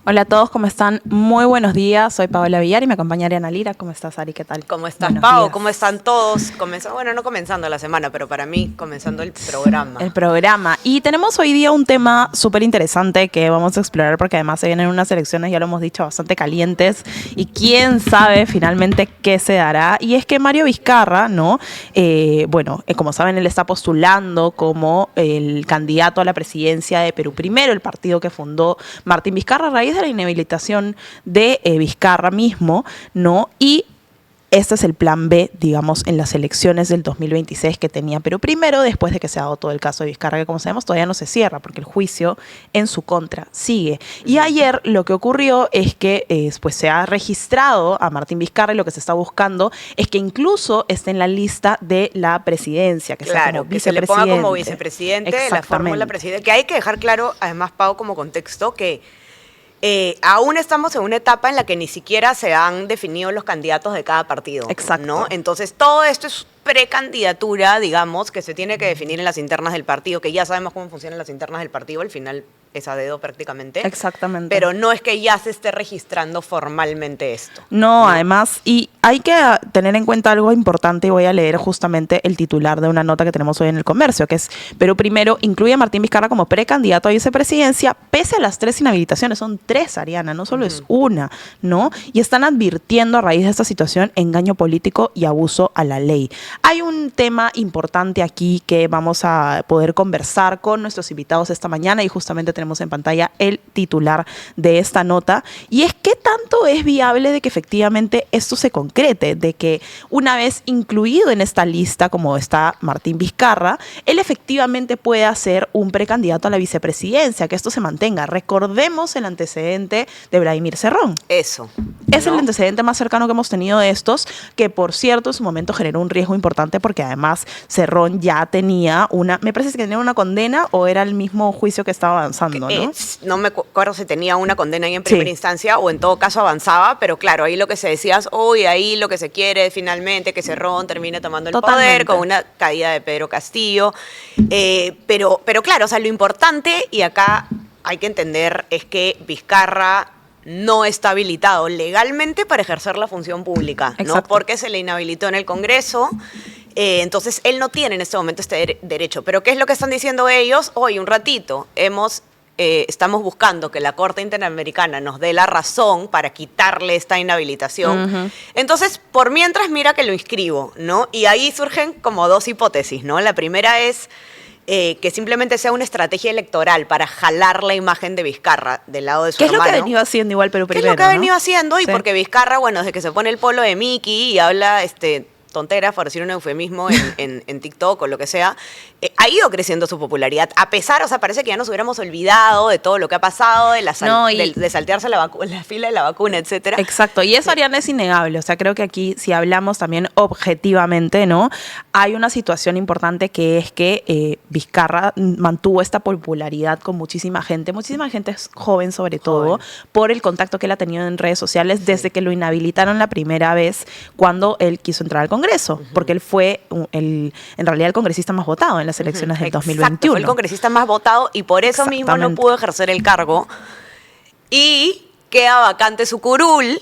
Hola a todos, ¿cómo están? Muy buenos días, soy Paola Villar y me acompaña Ariana Lira. ¿Cómo estás, Ari? ¿Qué tal? ¿Cómo estás, Buenos Pau? días. ¿Cómo están todos? Bueno, no comenzando la semana, pero para mí comenzando el programa. El programa. Y tenemos hoy día un tema súper interesante que vamos a explorar porque además se vienen unas elecciones, ya lo hemos dicho, bastante calientes y quién sabe finalmente qué se dará. Y es que Mario Vizcarra, ¿no? Como saben, él está postulando como el candidato a la presidencia de Perú Primero, el partido que fundó Martín Vizcarra a raíz de la inhabilitación de Vizcarra mismo, ¿no? Y este es el plan B, digamos, en las elecciones del 2026 que tenía Perú Primero, después de que se ha dado todo el caso de Vizcarra, que como sabemos todavía no se cierra, porque el juicio en su contra sigue. Y ayer lo que ocurrió es que pues se ha registrado a Martín Vizcarra y lo que se está buscando es que incluso esté en la lista de la presidencia, que sea como Claro, que se le ponga como vicepresidente de la fórmula Exactamente. presidente. Que hay que dejar claro, además, Pau, como contexto, que aún estamos en una etapa en la que ni siquiera se han definido los candidatos de cada partido. Exacto. ¿No? Entonces, todo esto es precandidatura, digamos, que se tiene que definir en las internas del partido, que ya sabemos cómo funcionan las internas del partido, al final es a dedo prácticamente. Exactamente. Pero no es que ya se esté registrando formalmente esto. No, además, y hay que tener en cuenta algo importante y voy a leer justamente el titular de una nota que tenemos hoy en El Comercio, que es Perú Primero incluye a Martín Vizcarra como precandidato a vicepresidencia pese a las 3 inhabilitaciones. Son 3, Ariana, no solo es una, ¿no? Y están advirtiendo a raíz de esta situación engaño político y abuso a la ley. Hay un tema importante aquí que vamos a poder conversar con nuestros invitados esta mañana y justamente tenemos en pantalla el titular de esta nota, y es qué tanto es viable de que efectivamente esto se concrete, de que una vez incluido en esta lista como está Martín Vizcarra, él efectivamente pueda ser un precandidato a la vicepresidencia, que esto se mantenga. Recordemos el antecedente de Vladimir Cerrón. Eso. Es el antecedente más cercano que hemos tenido de estos, que por cierto en su momento generó un riesgo importante porque además Cerrón ya tenía me parece que tenía una condena o era el mismo juicio que estaba avanzando, ¿no? No me acuerdo si tenía una condena ahí en primera instancia o en todo caso avanzaba, pero claro, ahí lo que se decía es, ahí lo que se quiere es finalmente que Cerrón termine tomando el poder con una caída de Pedro Castillo. Pero claro, o sea, lo importante, y acá hay que entender, es que Vizcarra no está habilitado legalmente para ejercer la función pública, ¿no? Porque se le inhabilitó en el Congreso. Entonces, él no tiene en este momento este derecho. Pero ¿qué es lo que están diciendo ellos? Hoy, un ratito, estamos buscando que la Corte Interamericana nos dé la razón para quitarle esta inhabilitación. Entonces, por mientras, mira que lo inscribo, ¿no? Y ahí surgen como dos hipótesis, ¿no? La primera es que simplemente sea una estrategia electoral para jalar la imagen de Vizcarra del lado de su hermano. ¿Qué es lo que ha venido haciendo igual Perú Primero? ¿Qué es lo que ha venido haciendo? Y porque Vizcarra, bueno, desde que se pone el polo de Mickey y habla tonteras, por decir un eufemismo, en TikTok o lo que sea, ha ido creciendo su popularidad. A pesar, o sea, parece que ya nos hubiéramos olvidado de todo lo que ha pasado, de saltearse la fila de la vacuna, etcétera. Exacto, y eso, Ariana, es innegable. O sea, creo que aquí, si hablamos también objetivamente, ¿no? Hay una situación importante que es que Vizcarra mantuvo esta popularidad con muchísima gente joven sobre todo, por el contacto que él ha tenido en redes sociales desde que lo inhabilitaron la primera vez cuando él quiso entrar al Congreso, porque él fue en realidad el congresista más votado en las elecciones del 2021. Fue el congresista más votado y por eso mismo no pudo ejercer el cargo y queda vacante su curul.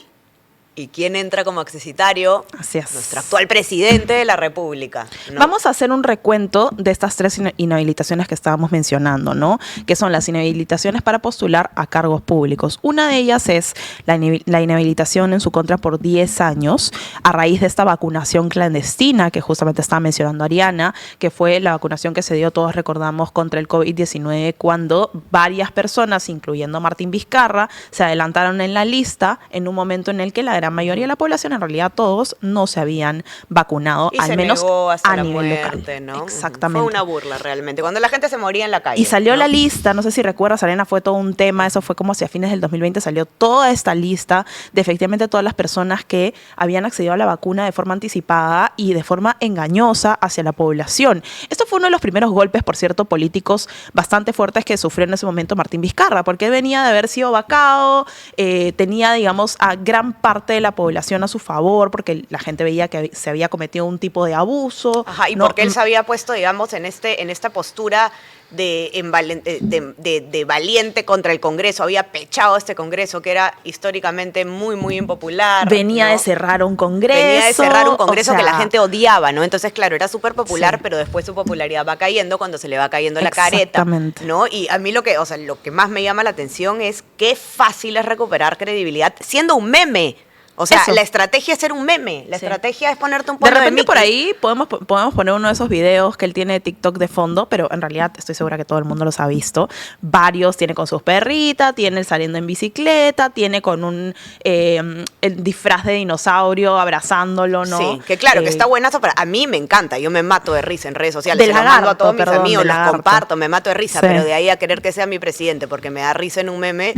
¿Y quién entra como accesitario? Así es. Nuestro actual presidente de la República, ¿no? Vamos a hacer un recuento de estas 3 inhabilitaciones que estábamos mencionando, ¿no? Que son las inhabilitaciones para postular a cargos públicos. Una de ellas es la inhabilitación en su contra por 10 años a raíz de esta vacunación clandestina que justamente estaba mencionando Ariana, que fue la vacunación que se dio, todos recordamos, contra el COVID-19 cuando varias personas, incluyendo a Martín Vizcarra, se adelantaron en la lista en un momento en el que la gran mayoría de la población, en realidad todos, no se habían vacunado, y al menos a nivel local. ¿No? Exactamente. Fue una burla realmente, cuando la gente se moría en la calle. Y salió, ¿no? la lista, no sé si recuerdas, Arena, fue todo un tema, eso fue como hacia fines del 2020, salió toda esta lista de efectivamente todas las personas que habían accedido a la vacuna de forma anticipada y de forma engañosa hacia la población. Esto fue uno de los primeros golpes, por cierto, políticos bastante fuertes que sufrió en ese momento Martín Vizcarra, porque él venía de haber sido vacado, tenía, digamos, a gran parte parte de la población a su favor, porque la gente veía que se había cometido un tipo de abuso. Ajá, y porque él se había puesto, digamos, en esta postura de valiente contra el Congreso, había pechado este Congreso que era históricamente muy, muy impopular. Venía ¿no? de cerrar un Congreso. Venía de cerrar un Congreso que la gente odiaba, ¿no? Entonces, claro, era súper popular, pero después su popularidad va cayendo cuando se le va cayendo la careta, ¿no? Y a mí lo que más me llama la atención es qué fácil es recuperar credibilidad siendo un meme. O sea, la estrategia es ser un meme. La estrategia es ponerte un poco de repente por ahí podemos poner uno de esos videos que él tiene de TikTok de fondo, pero en realidad estoy segura que todo el mundo los ha visto. Varios tiene con sus perritas, tiene saliendo en bicicleta, tiene con el disfraz de dinosaurio abrazándolo, ¿no? Sí, que claro, que está buenazo, pero a mí me encanta. Yo me mato de risa en redes sociales. Se lo mando a todos mis amigos, los lagarto. comparto, me mato de risa, pero de ahí a querer que sea mi presidente porque me da risa en un meme...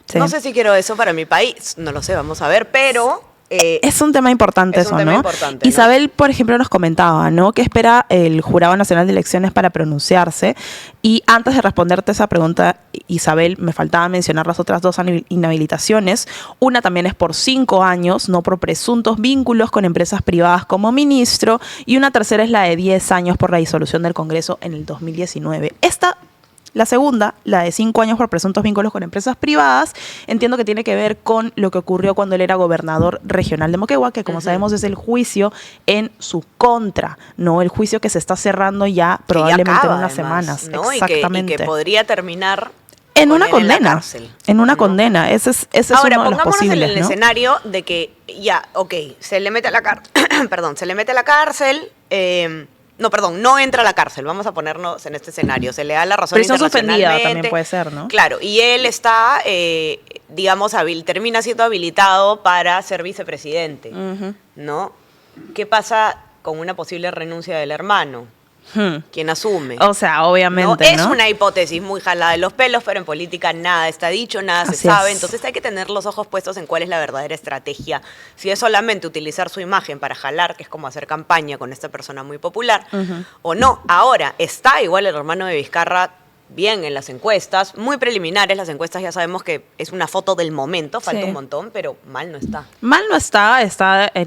Sí. No sé si quiero eso para mi país, no lo sé, vamos a ver, pero... es un tema importante es eso, un tema ¿no? importante, Isabel, por ejemplo, nos comentaba, ¿no? ¿Qué espera el Jurado Nacional de Elecciones para pronunciarse? Y antes de responderte esa pregunta, Isabel, me faltaba mencionar las otras dos inhabilitaciones. Una también es por 5 años, no por presuntos vínculos con empresas privadas como ministro. Y una tercera es la de 10 años por la disolución del Congreso en el 2019. La segunda, la de 5 años por presuntos vínculos con empresas privadas, entiendo que tiene que ver con lo que ocurrió cuando él era gobernador regional de Moquegua, que como sabemos es el juicio en su contra, ¿no? El juicio que se está cerrando ya probablemente ya acaba, en unas además, semanas. ¿no? Exactamente. Y que podría terminar en una condena. En la cárcel, en una ¿no? condena. Ese es ahora, uno de los posibles, pongámonos en el ¿no? escenario de que ya, ok, se le mete a la cárcel, perdón, se le mete a la cárcel, no entra a la cárcel, vamos a ponernos en este escenario, se le da la razón prisión internacionalmente. suspendida también puede ser, ¿no? Claro, y él está, digamos, termina siendo habilitado para ser vicepresidente, ¿no? ¿Qué pasa con una posible renuncia del hermano? ¿Quién asume? O sea, obviamente, ¿no? Es una hipótesis muy jalada de los pelos, pero en política nada está dicho, nada se sabe. Entonces hay que tener los ojos puestos en cuál es la verdadera estrategia. Si es solamente utilizar su imagen para jalar, que es como hacer campaña con esta persona muy popular, o no. Ahora, está igual el hermano de Vizcarra bien en las encuestas, muy preliminares, las encuestas ya sabemos que es una foto del momento, falta un montón, pero mal no está. Mal no está,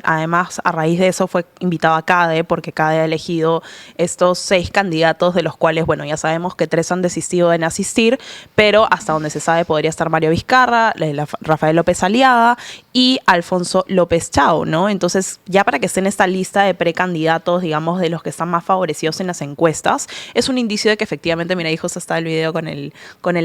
además a raíz de eso fue invitado a CADE, porque CADE ha elegido estos 6 candidatos, de los cuales, bueno, ya sabemos que 3 han desistido en asistir, pero hasta donde se sabe podría estar Mario Vizcarra, Rafael López Aliaga y Alfonso López Chao, ¿no? Entonces, ya para que esté en esta lista de precandidatos, digamos, de los que están más favorecidos en las encuestas, es un indicio de que efectivamente, mira, hijos, hasta el video con el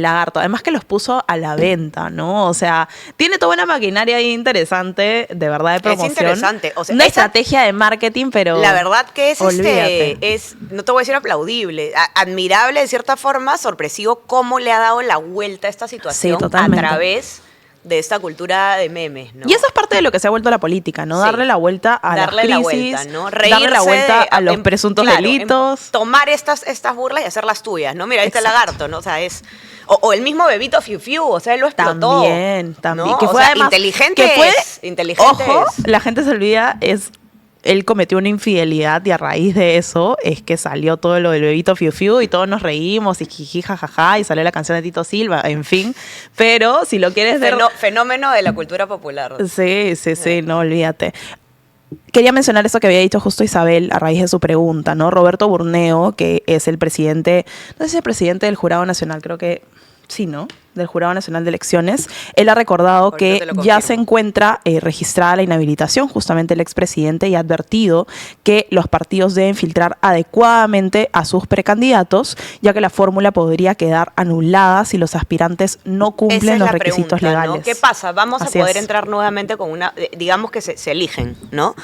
lagarto. Además que los puso a la venta, ¿no? O sea, tiene toda una maquinaria ahí interesante, de verdad, de promoción. Es interesante. O sea, una estrategia de marketing, pero la verdad que es olvídate. no te voy a decir aplaudible, admirable de cierta forma, sorpresivo cómo le ha dado la vuelta a esta situación a través de esta cultura de memes, ¿no? Y eso es parte de lo que se ha vuelto la política, ¿no? Darle la vuelta a la crisis, la vuelta, ¿no? Reírse darle la vuelta a los presuntos delitos. Tomar estas burlas y hacerlas tuyas, ¿no? Mira, ahí está el lagarto, ¿no? O sea, es... O el mismo bebito Fiu Fiu, o sea, él lo explotó. También. ¿no? Que fue, además, inteligente. Ojo, la gente se olvida, él cometió una infidelidad y a raíz de eso es que salió todo lo del bebito Fiu Fiu y todos nos reímos y jiji, jajaja, y salió la canción de Tito Silva, en fin. Pero si lo quieres ver... Fenómeno de la cultura popular. Sí, no, olvídate. Quería mencionar eso que había dicho justo Isabel a raíz de su pregunta, ¿no? Roberto Burneo, que es el presidente, no sé si el presidente del Jurado Nacional, creo que sí, ¿no? Del Jurado Nacional de Elecciones, él ha recordado que ya se encuentra registrada la inhabilitación, justamente el expresidente, y ha advertido que los partidos deben filtrar adecuadamente a sus precandidatos, ya que la fórmula podría quedar anulada si los aspirantes no cumplen los requisitos legales. ¿No? ¿Qué pasa? Vamos a poder entrar nuevamente con digamos que se eligen, ¿no?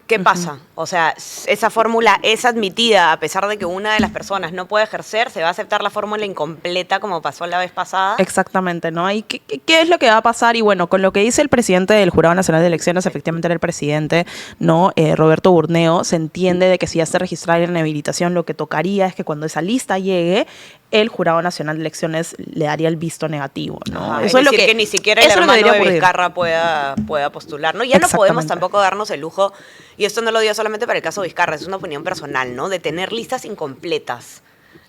¿Qué pasa? O sea, esa fórmula es admitida a pesar de que una de las personas no puede ejercer, ¿se va a aceptar la fórmula incompleta como pasó la vez pasada? Exactamente, ¿no? ¿Y qué es lo que va a pasar? Y bueno, con lo que dice el presidente del Jurado Nacional de Elecciones, efectivamente era el presidente, ¿no? Roberto Burneo, se entiende de que si ya se registra la inhabilitación, lo que tocaría es que cuando esa lista llegue, el Jurado Nacional de Elecciones le daría el visto negativo, ¿no? Eso es lo que ni siquiera el hermano de Vizcarra pueda postular, ¿no? Ya no podemos tampoco darnos el lujo, y esto no lo digo solamente para el caso Vizcarra, es una opinión personal, ¿no? De tener listas incompletas.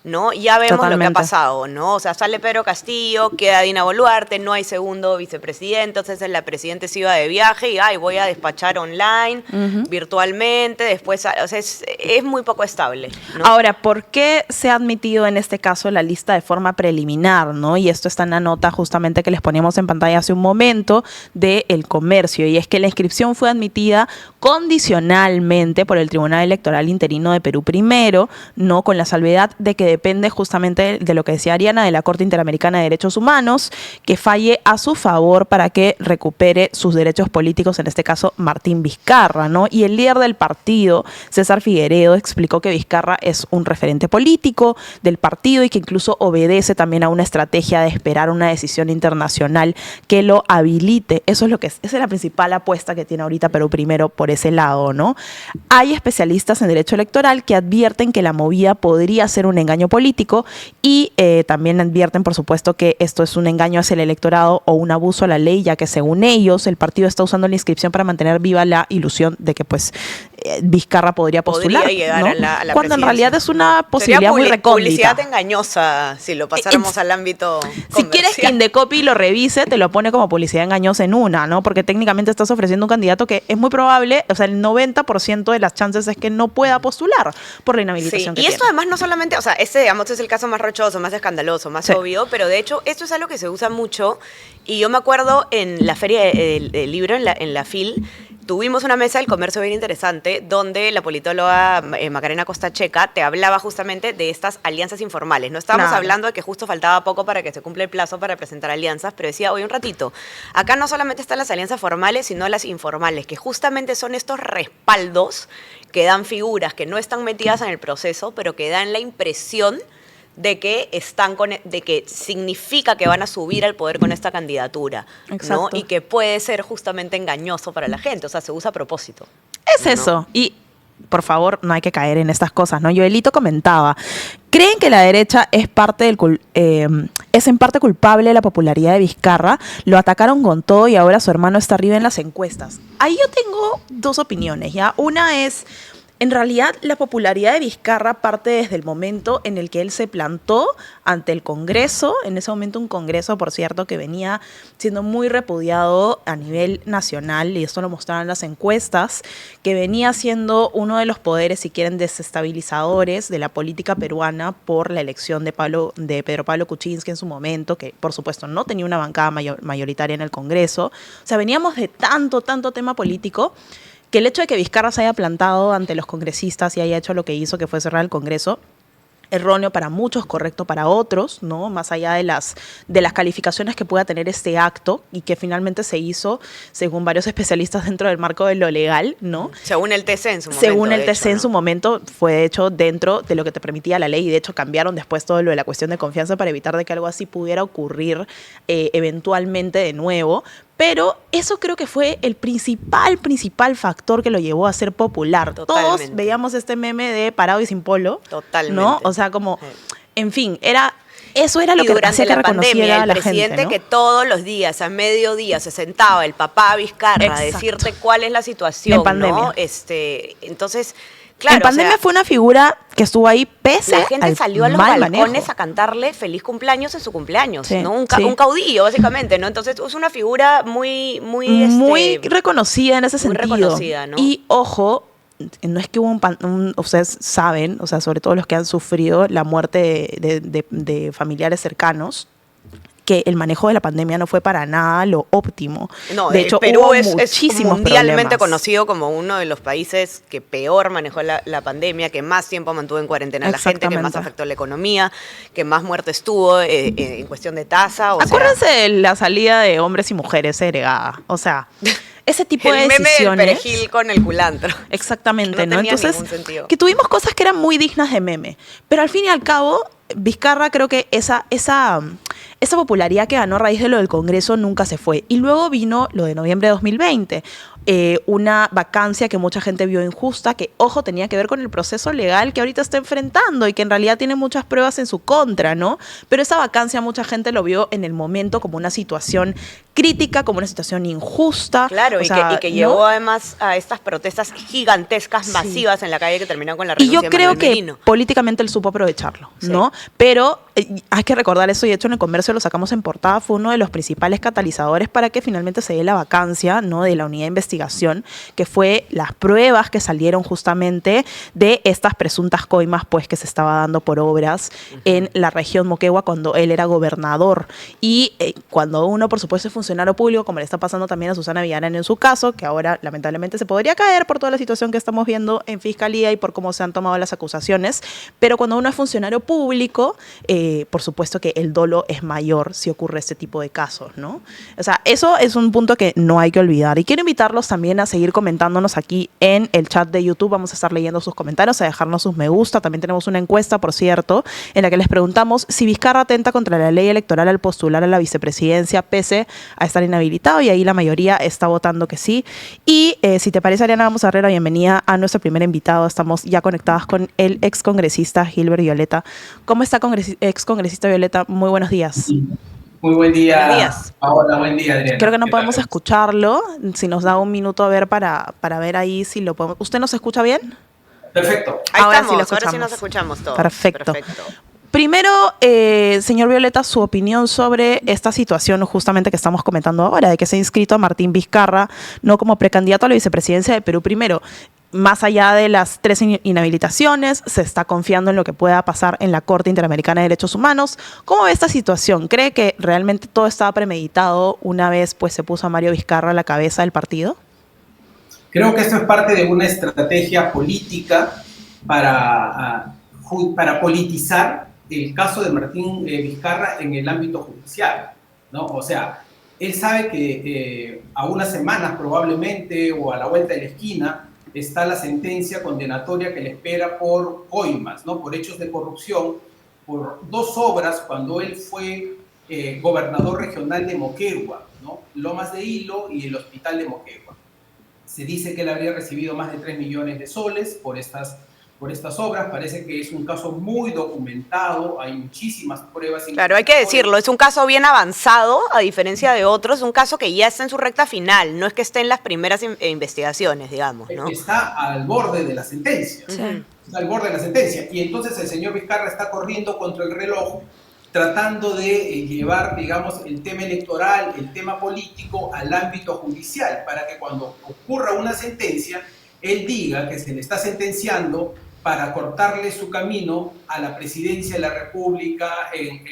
¿no? Ya vemos lo que ha Totalmente. pasado, ¿no? O sea, sale Pedro Castillo, queda Dina Boluarte, no hay segundo vicepresidente, entonces la presidenta se iba de viaje y, ay, voy a despachar online, virtualmente, después, o sea, es muy poco estable, ¿no? Ahora, ¿por qué se ha admitido en este caso la lista de forma preliminar, ¿no? Y esto está en la nota justamente que les poníamos en pantalla hace un momento de El Comercio, y es que la inscripción fue admitida condicionalmente por el Tribunal Electoral Interino de Perú primero, ¿no? Con la salvedad de que depende justamente de lo que decía Ariana, de la Corte Interamericana de Derechos Humanos, que falle a su favor para que recupere sus derechos políticos, en este caso Martín Vizcarra, ¿no? Y el líder del partido, César Figueredo, explicó que Vizcarra es un referente político del partido y que incluso obedece también a una estrategia de esperar una decisión internacional que lo habilite. Eso es lo que esa es la principal apuesta que tiene ahorita Perú primero por ese lado, ¿no? Hay especialistas en derecho electoral que advierten que la movida podría ser un engaño político y también advierten, por supuesto, que esto es un engaño hacia el electorado o un abuso a la ley, ya que según ellos el partido está usando la inscripción para mantener viva la ilusión de que pues Vizcarra podría postular, Podría llegar ¿no? a la Cuando en presidencia. realidad es una posibilidad muy recóndita. Publicidad engañosa, si lo pasáramos al ámbito Si quieres que comercial. Indecopy lo revise, te lo pone como publicidad engañosa en una, ¿no? Porque técnicamente estás ofreciendo un candidato que es muy probable, o sea, el 90% de las chances es que no pueda postular por la Sí, inhabilitación que y esto tiene. además no solamente, o sea, este digamos es el caso más rochoso, más escandaloso, más Sí. obvio, pero de hecho esto es algo que se usa mucho y yo me acuerdo en la feria del libro, en la FIL, tuvimos una mesa del comercio bien interesante donde la politóloga Macarena Costa Checa te hablaba justamente de estas alianzas informales. No estábamos Claro. hablando de que justo faltaba poco para que se cumpla el plazo para presentar alianzas, pero decía, oye, un ratito, acá no solamente están las alianzas formales, sino las informales, que justamente son estos respaldos que dan figuras que no están metidas en el proceso, pero que dan la impresión de que de que significa que van a subir al poder con esta candidatura, ¿no? Exacto. Y que puede ser justamente engañoso para la gente, o sea, se usa a propósito. Es eso. Y, por favor, no hay que caer en estas cosas, ¿no? Joelito comentaba, ¿creen que la derecha es es en parte culpable de la popularidad de Vizcarra? Lo atacaron con todo y ahora su hermano está arriba en las encuestas. Ahí yo tengo dos opiniones, ¿ya? Una es, en realidad, la popularidad de Vizcarra parte desde el momento en el que él se plantó ante el Congreso, en ese momento un Congreso, por cierto, que venía siendo muy repudiado a nivel nacional, y esto lo mostraban las encuestas, que venía siendo uno de los poderes, si quieren, desestabilizadores de la política peruana por la elección de Pedro Pablo Kuczynski en su momento, que por supuesto no tenía una bancada mayoritaria en el Congreso. O sea, veníamos de tanto tema político, que el hecho de que Vizcarra se haya plantado ante los congresistas y haya hecho lo que hizo, que fue cerrar el Congreso, erróneo para muchos, correcto para otros, ¿no? Más allá de las calificaciones que pueda tener este acto y que finalmente se hizo, según varios especialistas, dentro del marco de lo legal, ¿no? Según el TC en su momento. Según el de TC hecho, en ¿no? su momento fue hecho dentro de lo que te permitía la ley, y de hecho cambiaron después todo lo de la cuestión de confianza para evitar de que algo así pudiera ocurrir eventualmente de nuevo. Pero eso creo que fue el principal factor que lo llevó a ser popular. Totalmente. Todos veíamos este meme de parado y sin polo. Totalmente. ¿No? O sea, como, Sí. en fin, eso era lo Y que durante hacía que la pandemia, reconociera a el la presidente gente, ¿no? que todos los días, a mediodía, se sentaba el papá Vizcarra a Exacto. decirte cuál es la situación, En pandemia. ¿no? Entonces, claro, en pandemia o sea, fue una figura que estuvo ahí pese la gente al salió a los mal balcones manejo. a cantarle feliz cumpleaños en su cumpleaños, Sí, ¿no? Un sí. caudillo, básicamente, ¿no? Entonces, es una figura muy muy reconocida en ese muy sentido. reconocida, ¿no? Y ojo, no es que hubo ustedes saben, o sea, sobre todo los que han sufrido la muerte de familiares cercanos, que el manejo de la pandemia no fue para nada lo óptimo. No, de hecho, Perú hubo es muchísimos mundialmente problemas. conocido como uno de los países que peor manejó la pandemia, que más tiempo mantuvo en cuarentena a la gente, que más Exactamente. afectó la economía, que más muertes tuvo en cuestión de tasa. Acuérdense de la salida de hombres y mujeres segregada. O sea, ese tipo de el meme del decisiones. perejil con el culantro. Exactamente, No ¿no? tenía Entonces, ningún sentido. que tuvimos cosas que eran muy dignas de meme. Pero al fin y al cabo, Vizcarra, creo que esa popularidad que ganó a raíz de lo del Congreso nunca se fue. Y luego vino lo de noviembre de 2020. Una vacancia que mucha gente vio injusta, que, ojo, tenía que ver con el proceso legal que ahorita está enfrentando y que en realidad tiene muchas pruebas en su contra, ¿no? Pero esa vacancia mucha gente lo vio en el momento como una situación crítica, como una situación injusta. Claro, o y sea, que ¿no? llevó además a estas protestas gigantescas, masivas en la calle que terminaron con la Y yo renuncia de creo Manuel que Merino. políticamente él supo aprovecharlo, Sí. ¿no? Pero hay que recordar eso, y de hecho en el Comercio lo sacamos en portada, fue uno de los principales catalizadores para que finalmente se dé la vacancia, ¿no?, de la unidad de investigación, que fue las pruebas que salieron justamente de estas presuntas coimas pues que se estaba dando por obras en la región Moquegua cuando él era gobernador. Y cuando uno, por supuesto, es funcionario público, como le está pasando también a Susana Villarán en su caso, que ahora lamentablemente se podría caer por toda la situación que estamos viendo en Fiscalía y por cómo se han tomado las acusaciones, pero cuando uno es funcionario público, por supuesto que el dolo es mayor si ocurre este tipo de casos, ¿no? O sea, eso es un punto que no hay que olvidar. Y quiero invitarlos también a seguir comentándonos aquí en el chat de YouTube. Vamos a estar leyendo sus comentarios, a dejarnos sus me gusta. También tenemos una encuesta, por cierto, en la que les preguntamos si Vizcarra atenta contra la ley electoral al postular a la vicepresidencia pese a estar inhabilitado, y ahí la mayoría está votando que sí. Y si te parece, Ariana, vamos a darle la bienvenida a nuestro primer invitado. Estamos ya conectadas con el excongresista Gilbert Violeta. ¿Cómo está, excongresista Violeta? Muy buenos días. Muy buen día. Buenos días. Hola, buen día, Adriana. Creo que no podemos escucharlo. Si nos da un minuto a ver para ver ahí si lo podemos. ¿Usted nos escucha bien? Perfecto. Ahí Ahora estamos, sí lo ahora sí escuchamos. nos escuchamos todos. Perfecto. Primero, señor Violeta, su opinión sobre esta situación justamente que estamos comentando ahora, de que se ha inscrito a Martín Vizcarra, no como precandidato a la vicepresidencia de Perú. Primero, más allá de las 3 inhabilitaciones, se está confiando en lo que pueda pasar en la Corte Interamericana de Derechos Humanos. ¿Cómo ve esta situación? ¿Cree que realmente todo estaba premeditado una vez pues se puso a Mario Vizcarra a la cabeza del partido? Creo que esto es parte de una estrategia política para politizar el caso de Martín Vizcarra en el ámbito judicial, ¿no? O sea, él sabe que a unas semanas probablemente o a la vuelta de la esquina está la sentencia condenatoria que le espera por coimas, ¿no? Por hechos de corrupción, por 2 obras cuando él fue gobernador regional de Moquegua, ¿no? Lomas de Hilo y el Hospital de Moquegua. Se dice que él habría recibido más de 3 millones de soles por estas obras. Parece que es un caso muy documentado, hay muchísimas pruebas. Claro, hay que decirlo, es un caso bien avanzado, a diferencia de otros, un caso que ya está en su recta final, no es que esté en las primeras investigaciones, digamos, ¿no? Está al borde de la sentencia. Sí. Está al borde de la sentencia. Y entonces el señor Vizcarra está corriendo contra el reloj, tratando de llevar, digamos, el tema electoral, el tema político al ámbito judicial, para que cuando ocurra una sentencia, él diga que se le está sentenciando para cortarle su camino a la presidencia de la República en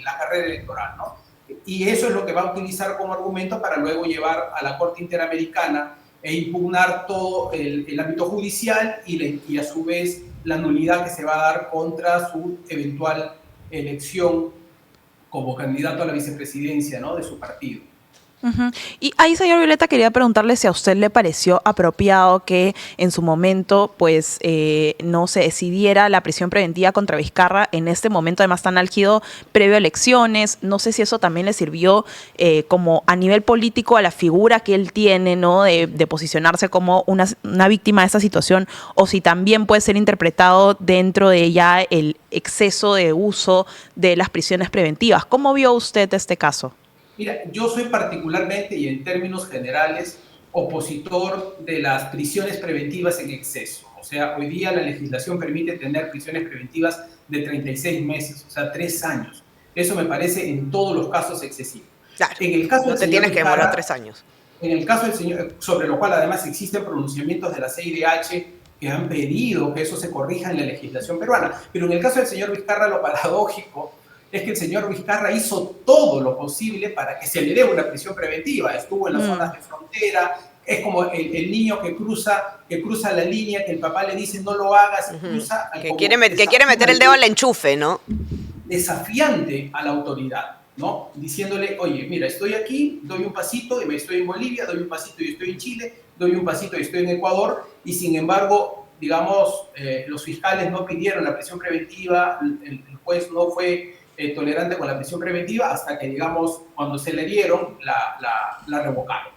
la carrera electoral, ¿no? Y eso es lo que va a utilizar como argumento para luego llevar a la Corte Interamericana e impugnar todo el ámbito judicial y a su vez la nulidad que se va a dar contra su eventual elección como candidato a la vicepresidencia, ¿no?, de su partido. Y ahí, señor Violeta, quería preguntarle si a usted le pareció apropiado que en su momento pues no se decidiera la prisión preventiva contra Vizcarra en este momento además tan álgido previo a elecciones. No sé si eso también le sirvió como a nivel político a la figura que él tiene, ¿no?, de posicionarse como una víctima de esta situación, o si también puede ser interpretado dentro de ya el exceso de uso de las prisiones preventivas. ¿Cómo vio usted este caso? Mira, yo soy particularmente y en términos generales opositor de las prisiones preventivas en exceso. O sea, hoy día la legislación permite tener prisiones preventivas de 36 meses, o sea, 3 años. Eso me parece en todos los casos excesivo. Claro, En el caso no te tienes que demorar 3 años. En el caso del señor, sobre lo cual además existen pronunciamientos de la CIDH que han pedido que eso se corrija en la legislación peruana. Pero en el caso del señor Vizcarra, lo paradójico es que el señor Vizcarra hizo todo lo posible para que se le dé una prisión preventiva. Estuvo en las zonas de frontera, es como el niño que cruza la línea, que el papá le dice no lo hagas, cruza. Que quiere meter el dedo al enchufe, ¿no? Desafiante a la autoridad, ¿no? Diciéndole, oye, mira, estoy aquí, doy un pasito y estoy en Bolivia, doy un pasito y estoy en Chile, doy un pasito y estoy en Ecuador, y sin embargo, digamos, los fiscales no pidieron la prisión preventiva, el juez no fue tolerante con la prisión preventiva hasta que, digamos, cuando se le dieron, la revocaron.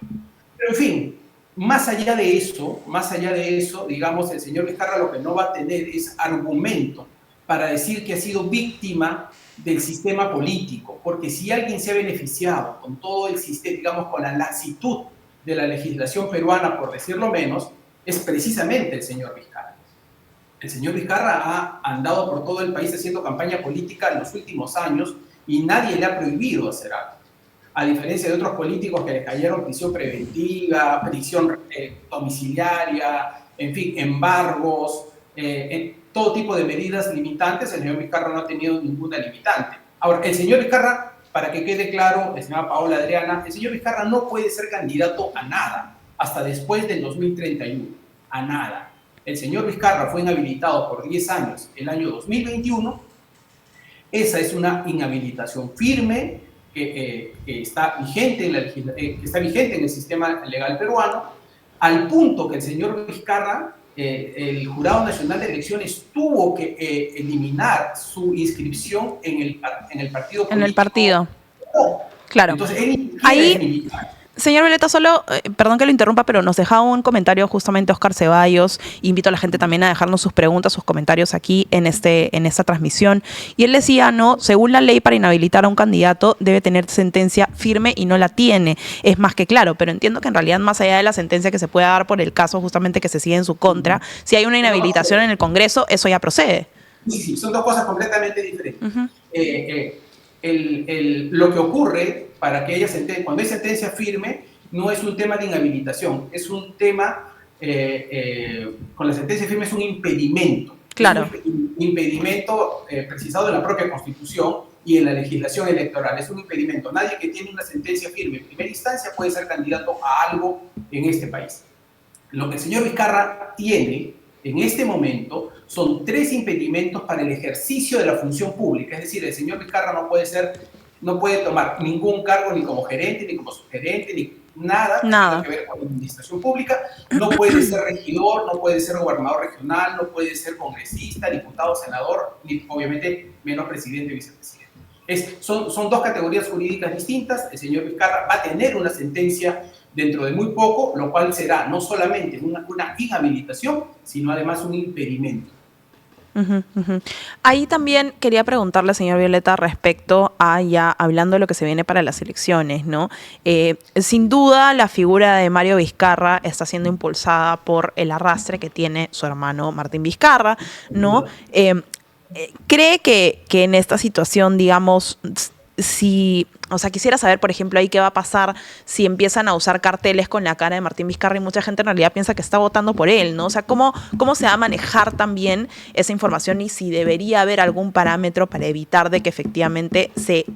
Pero, en fin, más allá de eso, digamos, el señor Vizcarra lo que no va a tener es argumento para decir que ha sido víctima del sistema político, porque si alguien se ha beneficiado con todo el sistema, digamos, con la laxitud de la legislación peruana, por decirlo menos, es precisamente el señor Vizcarra. El señor Vizcarra ha andado por todo el país haciendo campaña política en los últimos años y nadie le ha prohibido hacer algo. A diferencia de otros políticos que le cayeron prisión preventiva, prisión domiciliaria, en fin, embargos, todo tipo de medidas limitantes, el señor Vizcarra no ha tenido ninguna limitante. Ahora, el señor Vizcarra, para que quede claro, la señora Paola Adriana, el señor Vizcarra no puede ser candidato a nada hasta después del 2031, a nada. El señor Vizcarra fue inhabilitado por 10 años el año 2021. Esa es una inhabilitación firme que está vigente en el sistema legal peruano, al punto que el señor Vizcarra, el Jurado Nacional de Elecciones tuvo que eliminar su inscripción en el partido político. En el partido. Oh. Claro. Entonces, él ahí, es militar. Señor Violeta, solo, perdón que lo interrumpa, pero nos dejaba un comentario justamente Oscar Ceballos. Invito a la gente también a dejarnos sus preguntas, sus comentarios aquí en esta transmisión. Y él decía, no, según la ley, para inhabilitar a un candidato debe tener sentencia firme y no la tiene. Es más que claro, pero entiendo que en realidad, más allá de la sentencia que se pueda dar por el caso justamente que se sigue en su contra, si hay una inhabilitación en el Congreso, eso ya procede. Sí, son dos cosas completamente diferentes. Lo que ocurre para que cuando hay sentencia firme, no es un tema de inhabilitación, es un tema, con la sentencia firme es un impedimento. Claro. Es un impedimento precisado en la propia Constitución y en la legislación electoral. Es un impedimento. Nadie que tiene una sentencia firme en primera instancia puede ser candidato a algo en este país. Lo que el señor Vizcarra tiene en este momento son 3 impedimentos para el ejercicio de la función pública. Es decir, el señor Vizcarra no puede tomar ningún cargo ni como gerente, ni como subgerente, ni nada que tenga que ver con la administración pública. No puede ser regidor, no puede ser gobernador regional, no puede ser congresista, diputado, senador, ni obviamente menos presidente o vicepresidente. Son 2 categorías jurídicas distintas. El señor Vizcarra va a tener una sentencia dentro de muy poco, lo cual será no solamente una inhabilitación, sino además un impedimento. Ahí también quería preguntarle, señor Violeta, respecto a ya hablando de lo que se viene para las elecciones, ¿no? Sin duda, la figura de Mario Vizcarra está siendo impulsada por el arrastre que tiene su hermano Martín Vizcarra, ¿no? ¿Cree que en esta situación, digamos, quisiera saber, por ejemplo, ahí qué va a pasar si empiezan a usar carteles con la cara de Martín Vizcarra y mucha gente en realidad piensa que está votando por él, ¿no? O sea, ¿cómo se va a manejar también esa información y si debería haber algún parámetro para evitar de que efectivamente se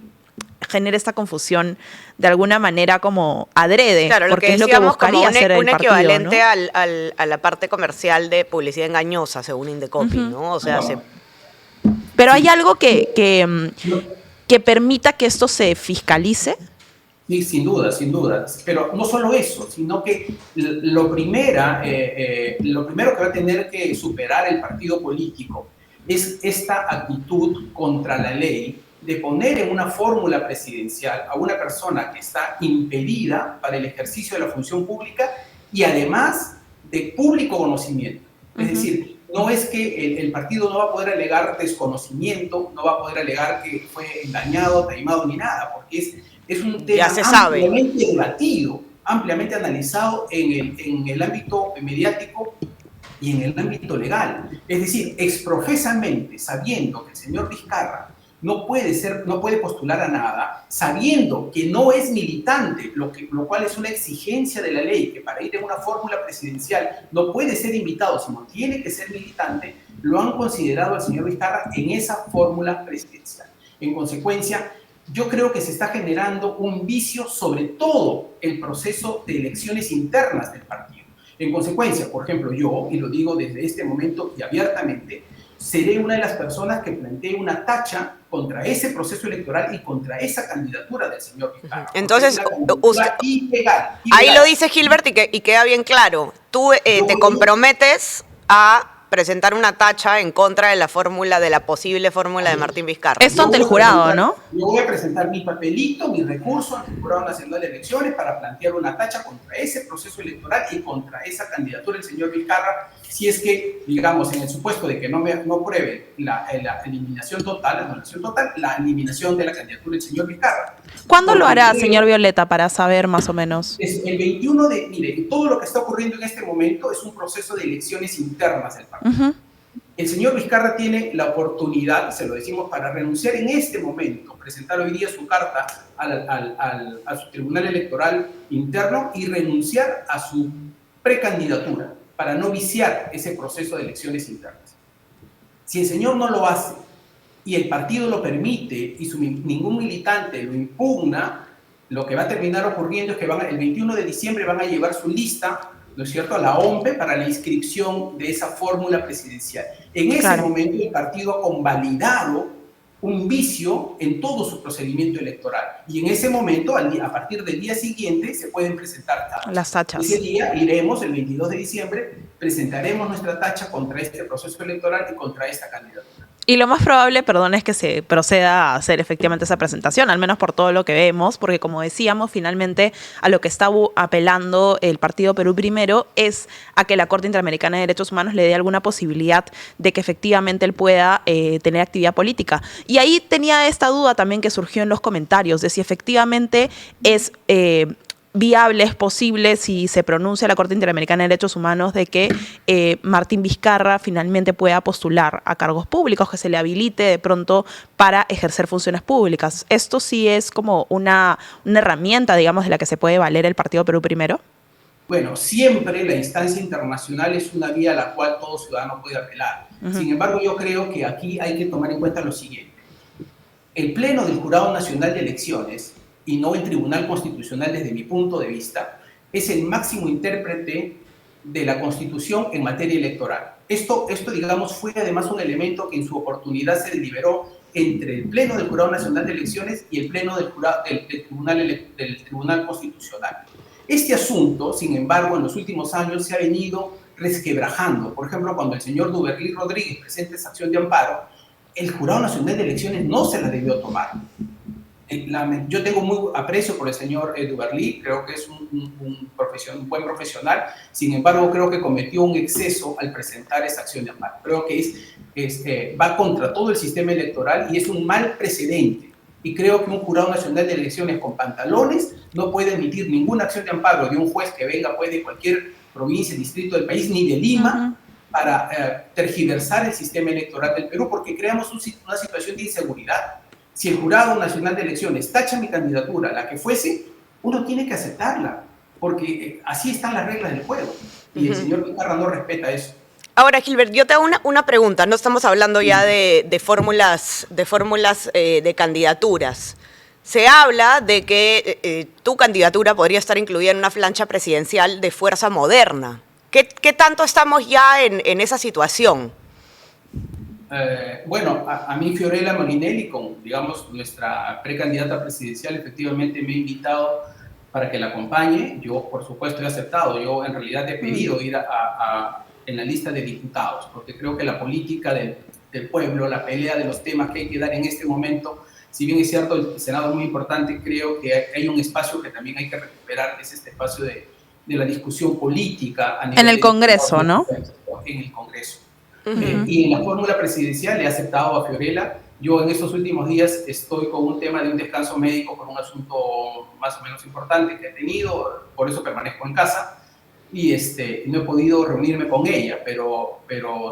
genere esta confusión de alguna manera como adrede? Claro, porque es lo que buscaría hacer el partido, equivalente, ¿no? a la parte comercial de publicidad engañosa, según Indecopi, ¿no? O sea, Pero hay algo que permita que esto se fiscalice. Sí, sin duda, sin duda. Pero no solo eso, sino que lo primero que va a tener que superar el partido político es esta actitud contra la ley de poner en una fórmula presidencial a una persona que está impedida para el ejercicio de la función pública y además de público conocimiento. Es decir, no es que el partido no va a poder alegar desconocimiento, no va a poder alegar que fue engañado, taimado ni nada, porque es un tema ampliamente debatido, ampliamente analizado en el ámbito mediático y en el ámbito legal. Es decir, exprofesamente, sabiendo que el señor Vizcarra no puede postular a nada, sabiendo que no es militante, lo cual es una exigencia de la ley, que para ir en una fórmula presidencial no puede ser invitado, sino tiene que ser militante, lo han considerado al señor Vizcarra en esa fórmula presidencial. En consecuencia, yo creo que se está generando un vicio sobre todo el proceso de elecciones internas del partido. En consecuencia, por ejemplo, yo, y lo digo desde este momento y abiertamente, seré una de las personas que plantee una tacha contra ese proceso electoral y contra esa candidatura del señor Vizcarra. Entonces, ilegal. Ahí lo dice Gilbert y queda bien claro. Tú te comprometes a presentar una tacha en contra de la fórmula, de la posible fórmula de Martín Vizcarra. Esto ante el jurado, ¿no? Yo voy a presentar mi papelito, mi recurso ante el Jurado Nacional de Elecciones para plantear una tacha contra ese proceso electoral y contra esa candidatura del señor Vizcarra, si es que, digamos, en el supuesto de que no apruebe la eliminación total, la anulación total, la eliminación de la candidatura del señor Vizcarra. ¿Cuándo lo hará, señor Violeta, para saber más o menos? Es el 21 de... Mire, todo lo que está ocurriendo en este momento es un proceso de elecciones internas del partido. El señor Vizcarra tiene la oportunidad, se lo decimos, para renunciar en este momento, presentar hoy día su carta a su tribunal electoral interno y renunciar a su precandidatura para no viciar ese proceso de elecciones internas. Si el señor no lo hace y el partido lo permite y ningún militante lo impugna, lo que va a terminar ocurriendo es que el 21 de diciembre van a llevar su lista, ¿no es cierto?, a la OMPE para la inscripción de esa fórmula presidencial. En ese momento el partido ha convalidado un vicio en todo su procedimiento electoral. Y en ese momento, a partir del día siguiente, se pueden presentar tachas. Las tachas. Ese día iremos, el 22 de diciembre, presentaremos nuestra tacha contra este proceso electoral y contra esta candidatura. Y lo más probable, perdón, es que se proceda a hacer efectivamente esa presentación, al menos por todo lo que vemos, porque como decíamos, finalmente a lo que está apelando el Partido Perú Primero es a que la Corte Interamericana de Derechos Humanos le dé alguna posibilidad de que efectivamente él pueda tener actividad política. Y ahí tenía esta duda también que surgió en los comentarios, de si efectivamente es... viable, es posible, si se pronuncia la Corte Interamericana de Derechos Humanos, de que Martín Vizcarra finalmente pueda postular a cargos públicos, que se le habilite de pronto para ejercer funciones públicas. ¿Esto sí es como una herramienta, digamos, de la que se puede valer el Partido Perú Primero? Bueno, siempre la instancia internacional es una vía a la cual todo ciudadano puede apelar. Sin embargo, yo creo que aquí hay que tomar en cuenta lo siguiente. El Pleno del Jurado Nacional de Elecciones, y no el Tribunal Constitucional desde mi punto de vista, es el máximo intérprete de la Constitución en materia electoral. Esto digamos, fue además un elemento que en su oportunidad se deliberó entre el Pleno del Jurado Nacional de Elecciones y el Pleno del Tribunal Constitucional. Este asunto, sin embargo, en los últimos años se ha venido resquebrajando. Por ejemplo, cuando el señor Duberly Rodríguez presenta esa acción de amparo, el Jurado Nacional de Elecciones no se la debió tomar. Yo tengo muy aprecio por el señor Duberly, creo que es un buen profesional, sin embargo creo que cometió un exceso al presentar esa acción de amparo. Creo que va contra todo el sistema electoral y es un mal precedente. Y creo que un Jurado Nacional de Elecciones con pantalones no puede emitir ninguna acción de amparo de un juez que venga pues, de cualquier provincia, distrito del país, ni de Lima, para tergiversar el sistema electoral del Perú, porque creamos una situación de inseguridad. Si el Jurado Nacional de Elecciones tacha mi candidatura, la que fuese, uno tiene que aceptarla, porque así están las reglas del juego. Y el señor Vizcarra no respeta eso. Ahora, Gilbert, yo te hago una pregunta. No estamos hablando ya de fórmulas de candidaturas. Se habla de que tu candidatura podría estar incluida en una plancha presidencial de Fuerza Moderna. ¿Qué tanto estamos ya en esa situación? Bueno, a mí Fiorella Molinelli, con, digamos, nuestra precandidata presidencial, efectivamente me ha invitado para que la acompañe. Yo, por supuesto, he aceptado. Yo, en realidad, he pedido ir en la lista de diputados, porque creo que la política del pueblo, la pelea de los temas que hay que dar en este momento, si bien es cierto, el Senado es muy importante, creo que hay un espacio que también hay que recuperar, que es este espacio de la discusión política. A nivel en el Congreso, ¿no? En el Congreso. Y en la fórmula presidencial le he aceptado a Fiorella. Yo en estos últimos días estoy con un tema de un descanso médico por un asunto más o menos importante que he tenido, por eso permanezco en casa y no he podido reunirme con ella, pero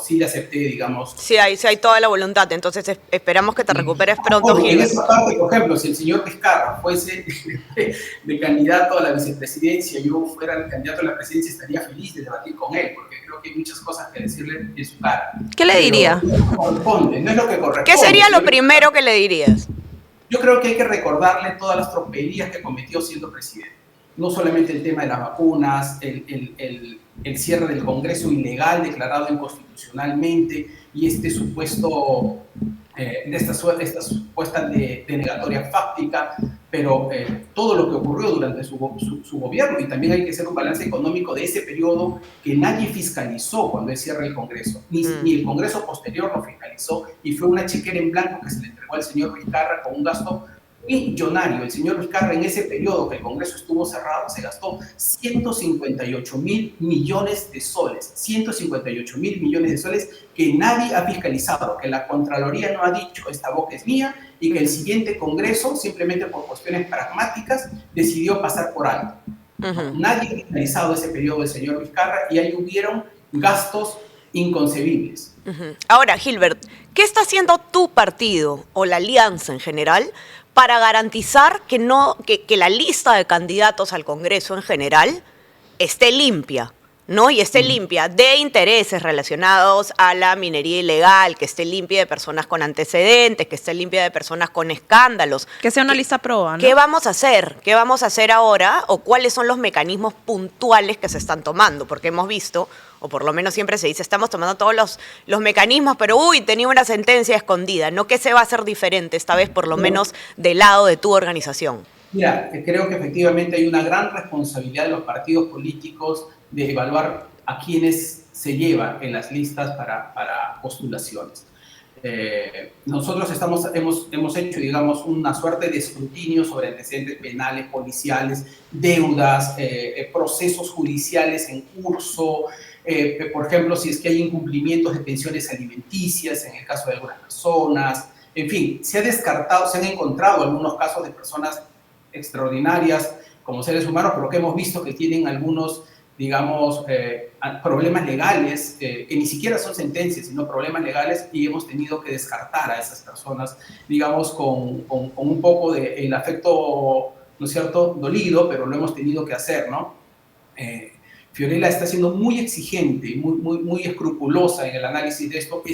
sí le acepté, digamos. Sí hay toda la voluntad, entonces esperamos que te recuperes pronto, Gilbert. En esa parte, por ejemplo, si el señor Vizcarra fuese de candidato a la vicepresidencia, yo fuera el candidato a la presidencia, estaría feliz de debatir con él, porque creo que hay muchas cosas que decirle en su cara. ¿Qué le diría? No es lo que corresponde, no es lo que corresponde. ¿Qué sería lo primero que le dirías? Yo creo que hay que recordarle todas las tropelías que cometió siendo presidente. No solamente el tema de las vacunas, el cierre del Congreso ilegal declarado inconstitucionalmente y esta supuesta denegatoria fáctica, pero todo lo que ocurrió durante su gobierno, y también hay que hacer un balance económico de ese periodo que nadie fiscalizó cuando él cierra el Congreso, ni el Congreso posterior lo fiscalizó, y fue una chequera en blanco que se le entregó al señor Vizcarra con un gasto millonario. El señor Vizcarra, en ese periodo que el Congreso estuvo cerrado, se gastó 158.000 millones de soles. 158.000 millones de soles que nadie ha fiscalizado, que la Contraloría no ha dicho, esta boca es mía, y que el siguiente Congreso, simplemente por cuestiones pragmáticas, decidió pasar por alto. Nadie ha fiscalizado ese periodo del señor Vizcarra y ahí hubieron gastos inconcebibles. Ahora, Gilbert, ¿qué está haciendo tu partido o la alianza en general para garantizar que la lista de candidatos al Congreso en general esté limpia? ¿No? Y esté limpia de intereses relacionados a la minería ilegal, que esté limpia de personas con antecedentes, que esté limpia de personas con escándalos. Que sea una lista proba, ¿no? ¿Qué vamos a hacer? ¿Qué vamos a hacer ahora? ¿O cuáles son los mecanismos puntuales que se están tomando? Porque hemos visto, o por lo menos siempre se dice, estamos tomando todos los mecanismos, pero tenía una sentencia escondida, ¿no? ¿Qué se va a hacer diferente esta vez, por lo menos del lado de tu organización? Mira, creo que efectivamente hay una gran responsabilidad de los partidos políticos de evaluar a quienes se lleva en las listas para postulaciones. Nosotros hemos hecho, digamos, una suerte de escrutinio sobre antecedentes penales, policiales, deudas, procesos judiciales en curso, por ejemplo, si es que hay incumplimientos de pensiones alimenticias en el caso de algunas personas. En fin, se han encontrado algunos casos de personas extraordinarias como seres humanos, pero que hemos visto que tienen algunos, digamos, problemas legales, que ni siquiera son sentencias, sino problemas legales, y hemos tenido que descartar a esas personas, digamos, con un poco de el afecto, ¿no es cierto?, dolido, pero lo hemos tenido que hacer, ¿no? Fiorella está siendo muy exigente y muy escrupulosa en el análisis de esto.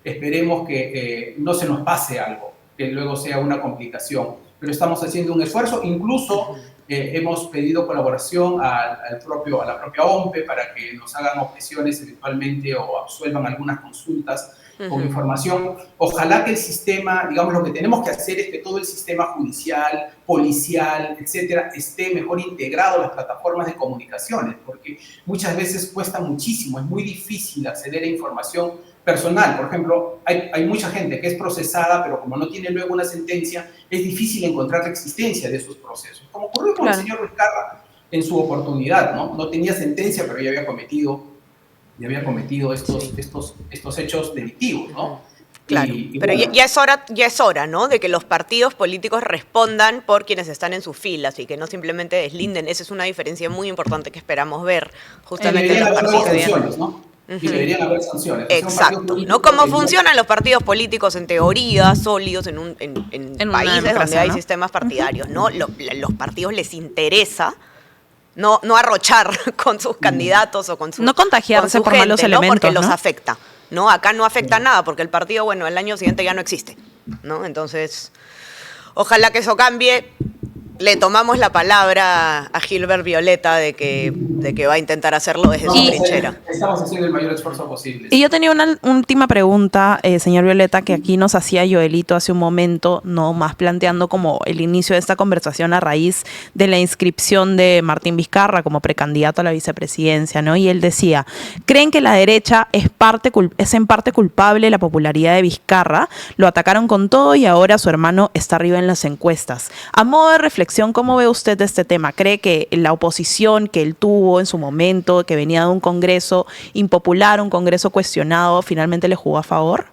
Esperemos que no se nos pase algo, que luego sea una complicación. Pero estamos haciendo un esfuerzo, incluso hemos pedido colaboración a la propia OMPE para que nos hagan objeciones eventualmente o absuelvan algunas consultas con información. Ojalá que el sistema, digamos, lo que tenemos que hacer es que todo el sistema judicial, policial, etcétera, esté mejor integrado a las plataformas de comunicaciones, porque muchas veces cuesta muchísimo, es muy difícil acceder a información personal. Por ejemplo, hay mucha gente que es procesada, pero como no tiene luego una sentencia, es difícil encontrar la existencia de esos procesos. Como ocurrió con el señor Vizcarra en su oportunidad, ¿no? No tenía sentencia, pero ya había cometido estos hechos delictivos, ¿no? Claro, pero bueno, ya es hora, ¿no?, de que los partidos políticos respondan por quienes están en sus filas y que no simplemente deslinden. Esa es una diferencia muy importante que esperamos ver justamente en los partidos. ¿No? Y deberían haber sanciones. Exacto, ¿no? Cómo funcionan los partidos políticos en teoría, sólidos en países donde hay sistemas partidarios, ¿no? Los partidos les interesa no arrochar con sus candidatos o con su no contagiarse por malos elementos, porque los afecta, ¿no? Acá no afecta nada porque el partido, bueno, el año siguiente ya no existe, ¿no? Entonces, ojalá que eso cambie. Le tomamos la palabra a Gilbert Violeta de que va a intentar hacerlo desde su trinchera. Estamos haciendo el mayor esfuerzo posible. Y yo tenía una última pregunta, señor Violeta, que aquí nos hacía Joelito hace un momento, no más planteando como el inicio de esta conversación a raíz de la inscripción de Martín Vizcarra como precandidato a la vicepresidencia, ¿no? Y él decía, ¿creen que la derecha es en parte culpable de la popularidad de Vizcarra? Lo atacaron con todo y ahora su hermano está arriba en las encuestas. A modo de reflexión, ¿cómo ve usted este tema? ¿Cree que la oposición que él tuvo en su momento, que venía de un congreso impopular, un congreso cuestionado, finalmente le jugó a favor?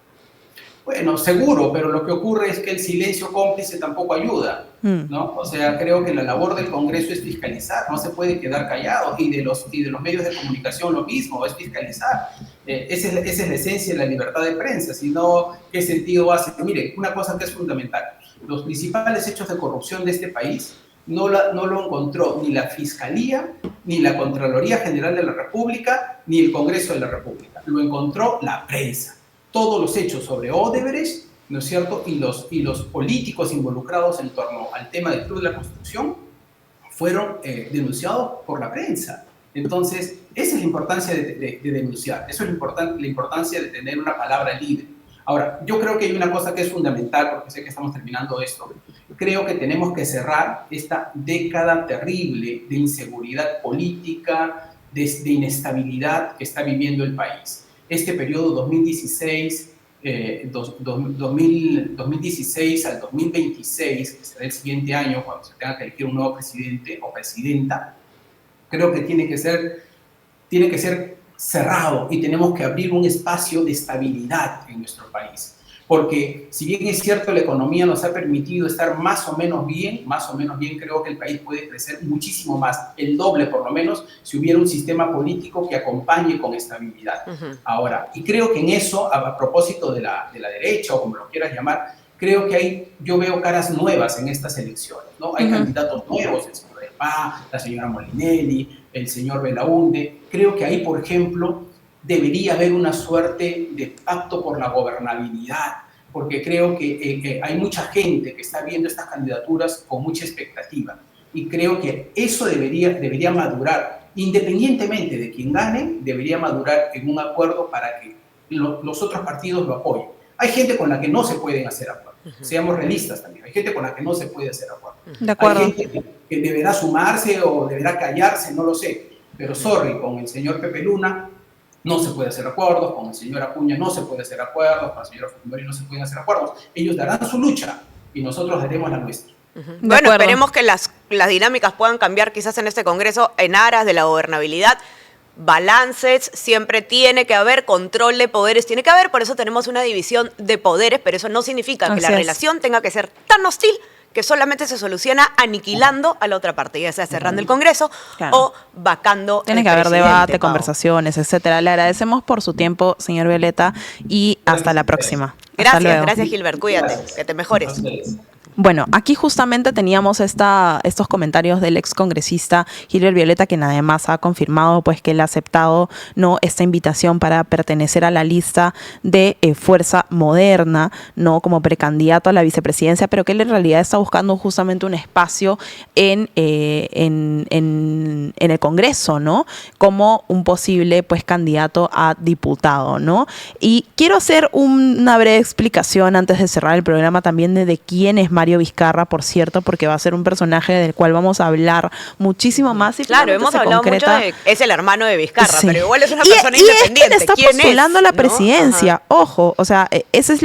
Bueno, seguro, pero lo que ocurre es que el silencio cómplice tampoco ayuda, ¿no? O sea, creo que la labor del Congreso es fiscalizar, no se puede quedar callado, y de los medios de comunicación lo mismo, es fiscalizar. Esa es la esencia de la libertad de prensa, si no, ¿qué sentido hace? Mire, una cosa que es fundamental, los principales hechos de corrupción de este país no lo encontró ni la Fiscalía, ni la Contraloría General de la República, ni el Congreso de la República, lo encontró la prensa. Todos los hechos sobre Odebrecht, ¿no es cierto?, y los políticos involucrados en torno al tema del Club de la Construcción fueron denunciados por la prensa. Entonces, esa es la importancia de denunciar, eso es la importancia de tener una palabra libre. Ahora, yo creo que hay una cosa que es fundamental, porque sé que estamos terminando esto. Creo que tenemos que cerrar esta década terrible de inseguridad política, de inestabilidad que está viviendo el país. Este periodo 2016 2016 al 2026, que será el siguiente año cuando se tenga que elegir un nuevo presidente o presidenta, creo que tiene que ser cerrado y tenemos que abrir un espacio de estabilidad en nuestro país. Porque si bien es cierto la economía nos ha permitido estar más o menos bien, creo que el país puede crecer muchísimo más, el doble por lo menos, si hubiera un sistema político que acompañe con estabilidad. Ahora, y creo que en eso, a propósito de la derecha o como lo quieras llamar, creo que yo veo caras nuevas en estas elecciones, ¿no? Hay candidatos nuevos, el señor del PA, la señora Molinelli, el señor Belaunde. Creo que ahí, por ejemplo, debería haber una suerte de pacto por la gobernabilidad, porque creo que hay mucha gente que está viendo estas candidaturas con mucha expectativa, y creo que eso debería madurar, independientemente de quién gane, debería madurar en un acuerdo para que los otros partidos lo apoyen. Hay gente con la que no se pueden hacer acuerdos, seamos realistas también, hay gente con la que no se puede hacer acuerdos. De acuerdo. Hay gente que deberá sumarse o deberá callarse, no lo sé, pero sorry, con el señor Pepe Luna no se puede hacer acuerdos, con el señor Acuña no se puede hacer acuerdos, con el señor Fujimori no se pueden hacer acuerdos. Ellos darán su lucha y nosotros daremos la nuestra. Bueno, esperemos que las dinámicas puedan cambiar quizás en este Congreso en aras de la gobernabilidad. Balances, siempre tiene que haber control de poderes, tiene que haber, por eso tenemos una división de poderes, pero eso no significa que la relación tenga que ser tan hostil que solamente se soluciona aniquilando a la otra parte, ya sea cerrando el Congreso o vacando el presidente. Tiene que haber debate, conversaciones, etcétera. Le agradecemos por su tiempo, señor Violeta, y hasta la próxima. Gracias, Gilbert. Cuídate, que te mejores. Bueno, aquí justamente teníamos estos comentarios del ex congresista Gilbert Violeta, quien además ha confirmado pues que él ha aceptado esta invitación para pertenecer a la lista de Fuerza Moderna, no como precandidato a la vicepresidencia, pero que él en realidad está buscando justamente un espacio en el Congreso, ¿no? Como un posible pues candidato a diputado, ¿no? Y quiero hacer una breve explicación antes de cerrar el programa también de quién es Mario Vizcarra, por cierto, porque va a ser un personaje del cual vamos a hablar muchísimo más. Y claro, hemos hablado mucho de es el hermano de Vizcarra, pero igual es una persona independiente. Es que está postulando a la presidencia, ojo, o sea, eso es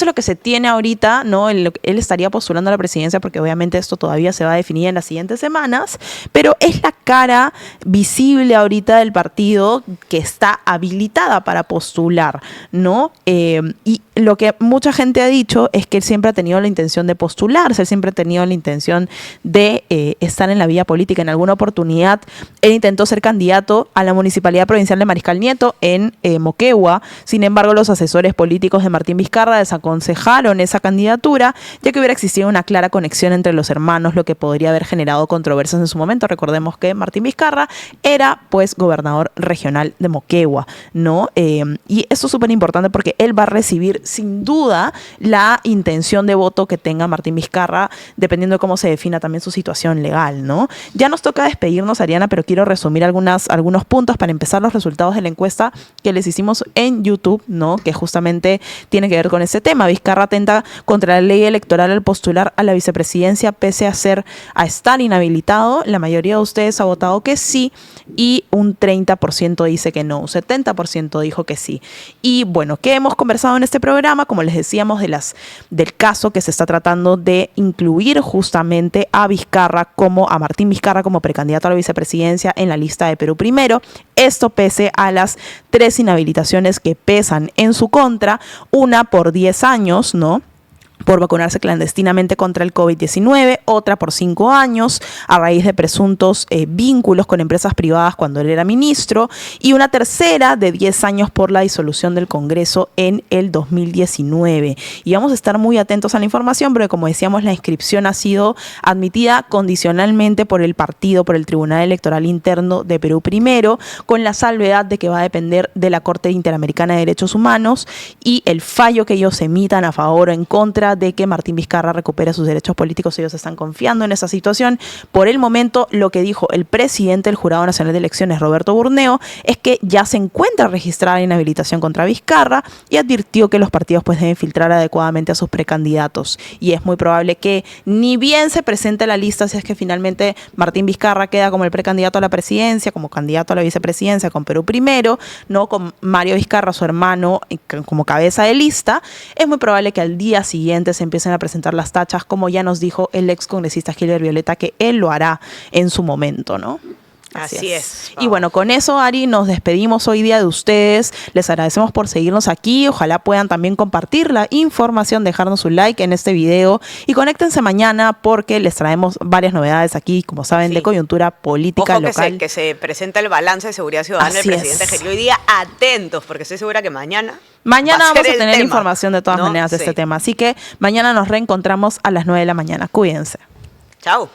lo que se tiene ahorita, ¿no? Él estaría postulando a la presidencia porque obviamente esto todavía se va a definir en las siguientes semanas, pero es la cara visible ahorita del partido que está habilitada para postular, ¿no? Y lo que mucha gente ha dicho es que él siempre ha tenido la intención de postularse, él siempre ha tenido la intención de estar en la vía política. En alguna oportunidad él intentó ser candidato a la Municipalidad Provincial de Mariscal Nieto en Moquegua. Sin embargo, los asesores políticos de Martín Vizcarra desaconsejaron esa candidatura, ya que hubiera existido una clara conexión entre los hermanos, lo que podría haber generado controversias en su momento. Recordemos que Martín Vizcarra era pues gobernador regional de Moquegua, ¿no? Y esto es súper importante porque él va a recibir sin duda la intención de voto que tenga Martín Vizcarra, dependiendo de cómo se defina también su situación legal, ¿no? Ya nos toca despedirnos, Ariana, pero quiero resumir algunos puntos para empezar los resultados de la encuesta que les hicimos en YouTube, ¿no? Que justamente tiene que ver con ese tema. Vizcarra atenta contra la ley electoral al postular a la vicepresidencia pese a estar inhabilitado. La mayoría de ustedes ha votado que sí y un 30% dice que no, un 70% dijo que sí. Y bueno, ¿qué hemos conversado en este programa? Como les decíamos, del caso que se está tratando de incluir justamente a Martín Vizcarra como precandidato a la vicepresidencia en la lista de Perú Primero. Esto pese a las 3 inhabilitaciones que pesan en su contra, una por 10 años, ¿no? Por vacunarse clandestinamente contra el COVID-19, otra por 5 años a raíz de presuntos vínculos con empresas privadas cuando él era ministro, y una tercera de 10 años por la disolución del Congreso en el 2019. Y vamos a estar muy atentos a la información porque, como decíamos, la inscripción ha sido admitida condicionalmente por el partido, por el Tribunal Electoral Interno de Perú Primero, con la salvedad de que va a depender de la Corte Interamericana de Derechos Humanos y el fallo que ellos emitan a favor o en contra de que Martín Vizcarra recupere sus derechos políticos. Ellos están confiando en esa situación. Por el momento, lo que dijo el presidente del Jurado Nacional de Elecciones, Roberto Burneo, es que ya se encuentra registrada inhabilitación contra Vizcarra y advirtió que los partidos pues deben filtrar adecuadamente a sus precandidatos. Y es muy probable que ni bien se presente la lista, si es que finalmente Martín Vizcarra queda como el precandidato a la presidencia, como candidato a la vicepresidencia con Perú Primero, no con Mario Vizcarra, su hermano, como cabeza de lista, es muy probable que al día siguiente se empiecen a presentar las tachas, como ya nos dijo el ex congresista Gilbert Violeta, que él lo hará en su momento, ¿no? Así es. Y bueno, con eso, Ari, nos despedimos hoy día de ustedes. Les agradecemos por seguirnos aquí. Ojalá puedan también compartir la información, dejarnos un like en este video y conéctense mañana porque les traemos varias novedades aquí, como saben, de coyuntura política local. Que se presenta el balance de seguridad ciudadana del presidente Geri. Hoy día atentos, porque estoy segura que mañana vamos a tener información de todas maneras de este tema. Así que mañana nos reencontramos a las 9 de la mañana. Cuídense. Chao.